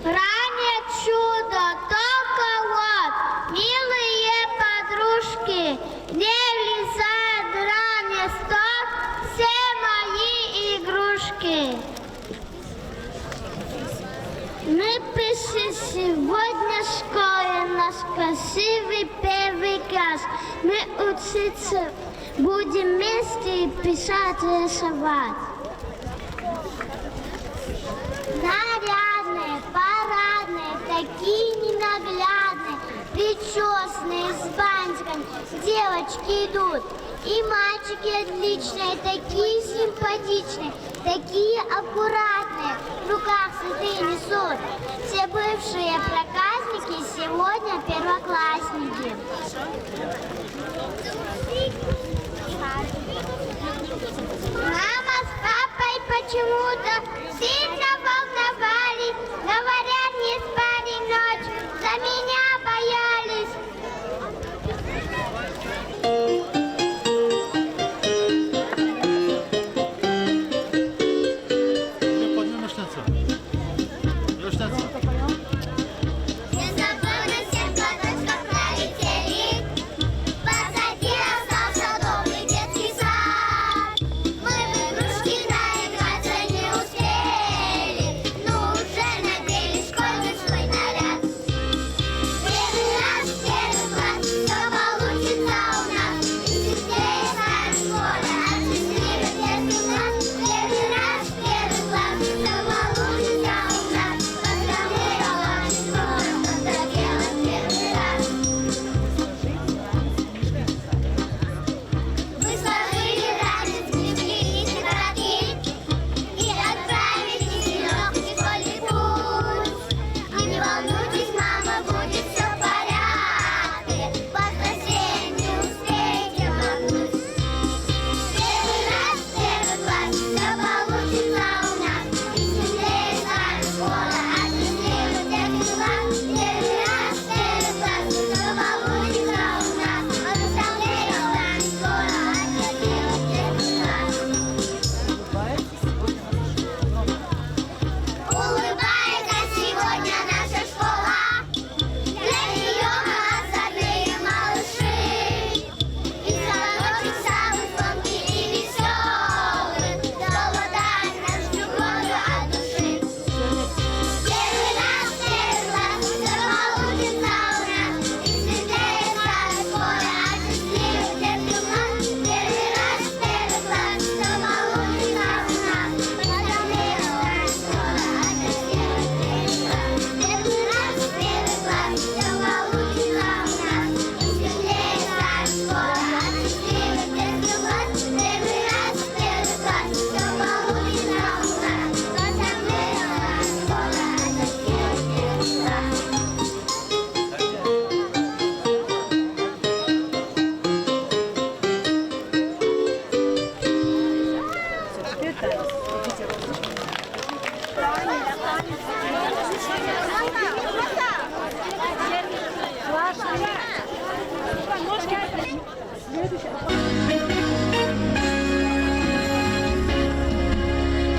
Ранее чудо, только вот, милые подружки, не влезает ранее стоп, все мои уроки. Мы пришли сегодня в школе, наш красивый первый класс. Мы учиться будем вместе писать, рисовать. Нарядные, парадные, такие ненаглядные, причесанные с бантиками. Девочки идут, и мальчики отличные, такие симпатичные, такие аккуратные, в руках цветы несут. Все бывшие проказники сегодня первоклассники. Мама с папой почему-то сильно волновались, говорят, не спали ночь, за меня боялись.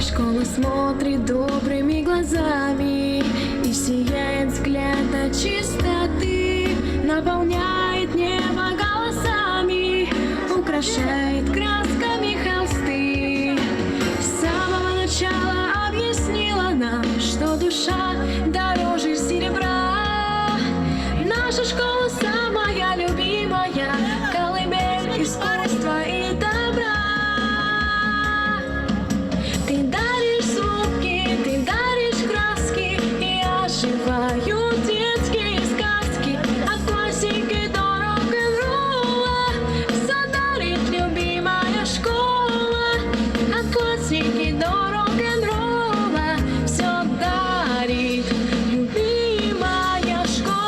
Школа смотрит добрыми глазами, и сияет взгляд от чистоты, наполняет небо голосами, украшает красками холсты. С самого начала объяснила нам, что душа дороже серебра. Наша школа самая любимая, колыбель искусства и добра. Ты даришь звуки, ты даришь краски, и оживают детские сказки. От классики до рок-н-ролла задарит любимая школа. От классики до рок-н-ролла все дарит любимая школа.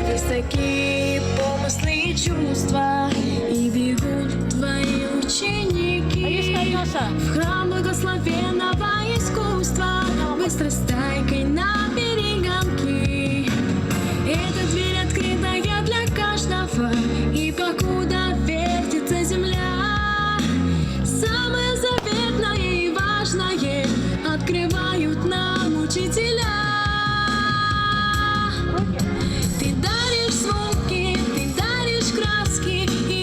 Высокие помыслы и чувства, и бегут твои ученики в храм благословенного искусства, быстро стайкой на перегонки. Эта дверь открытая для каждого, и покуда вертится земля, самое заветное и важное открывают нам учителя. Ты даришь звуки, ты даришь краски, и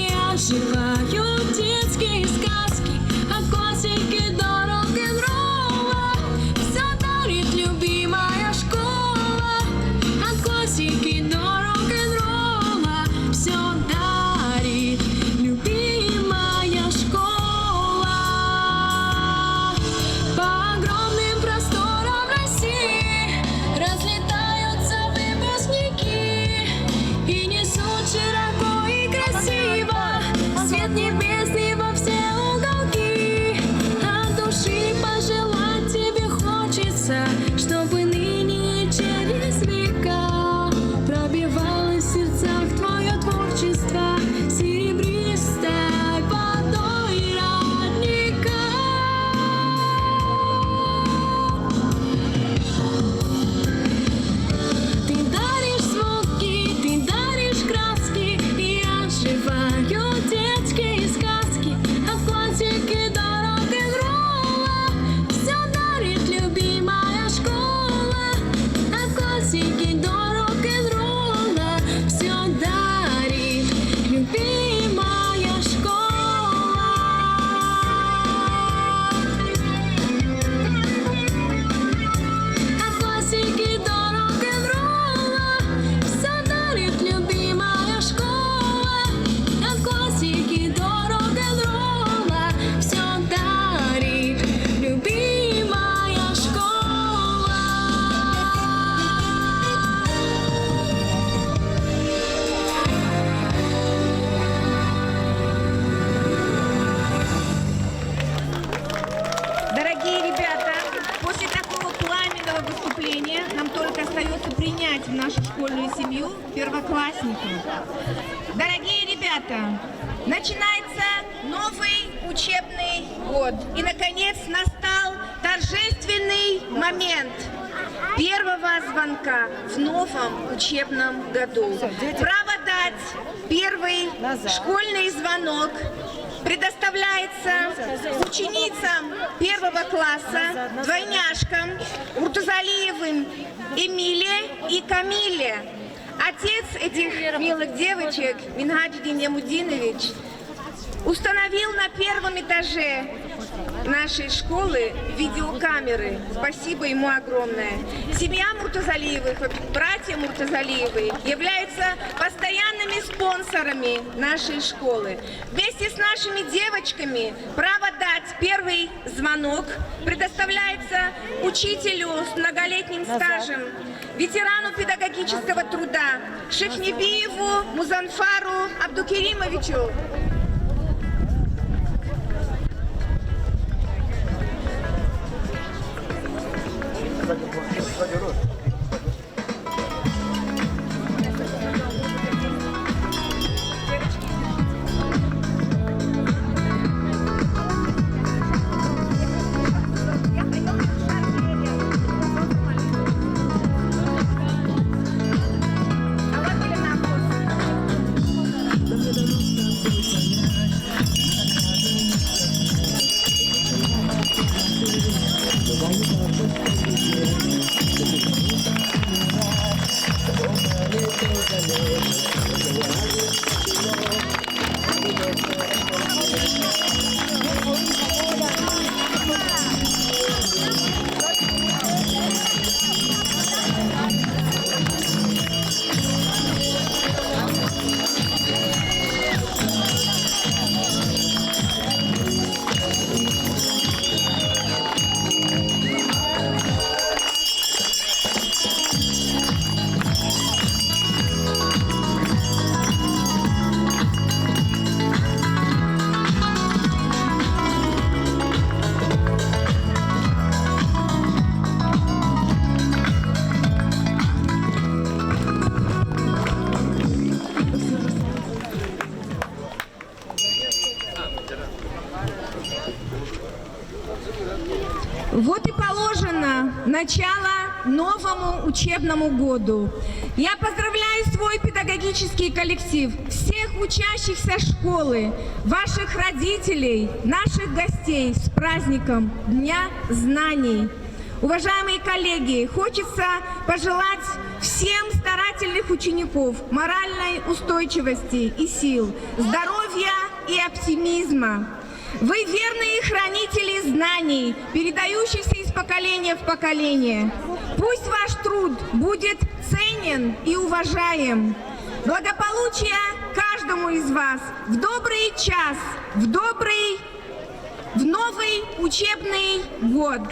лето. Начинается новый учебный год. И, наконец, настал торжественный момент первого звонка в новом учебном году. Право дать первый школьный звонок предоставляется ученицам первого класса, двойняшкам Муртазалиевым Эмиле и Камиле. Отец этих милых девочек, Мингаджидин Ямудинович, установил на первом этаже нашей школы видеокамеры. Спасибо ему огромное. Семья Муртазалиевых, братья Муртазалиевы являются постоянными спонсорами нашей школы. Вместе с нашими девочками право дать первый звонок предоставляется учителю с многолетним стажем, ветерану педагогического труда Шехнебиеву Музанфару Абдукеримовичу. Вот и положено начало новому учебному году. Я поздравляю свой педагогический коллектив, всех учащихся школы, ваших родителей, наших гостей с праздником Дня знаний. Уважаемые коллеги, хочется пожелать всем старательных учеников моральной устойчивости и сил, здоровья и оптимизма. Вы верные хранители знаний, передающихся из поколения в поколение. Пусть ваш труд будет ценен и уважаем. Благополучия каждому из вас в добрый час, в новый учебный год.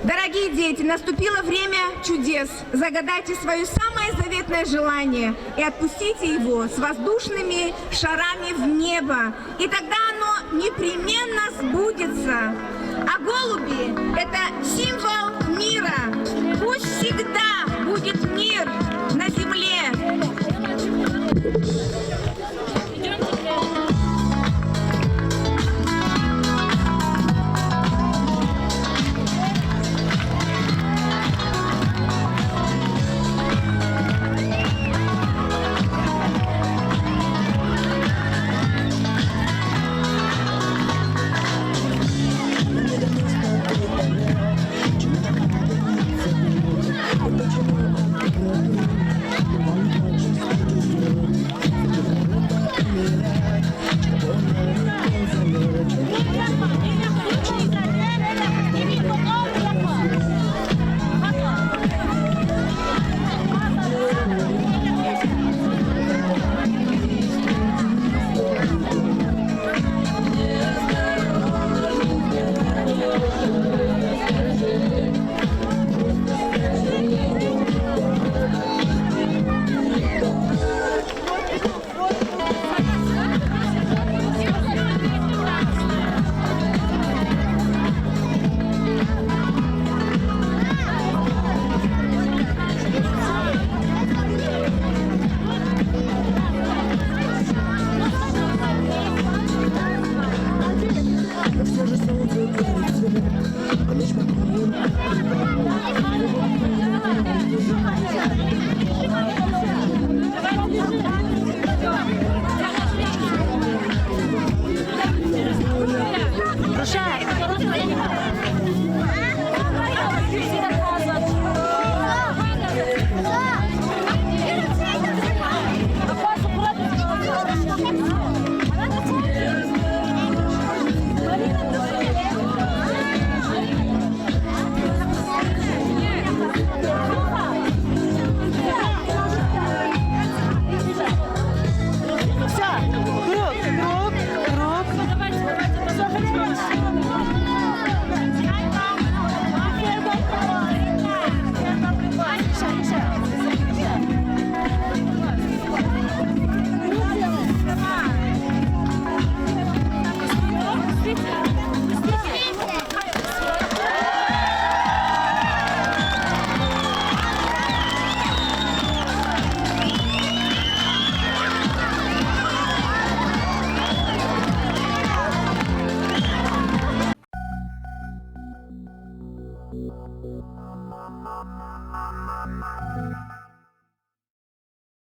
Дорогие дети, наступило время чудес. Загадайте свое самое заветное желание и отпустите его с воздушными шарами в небо. И тогда оно непременно сбудется. А голуби – это символ мира. Пусть всегда будет мир на земле. Почему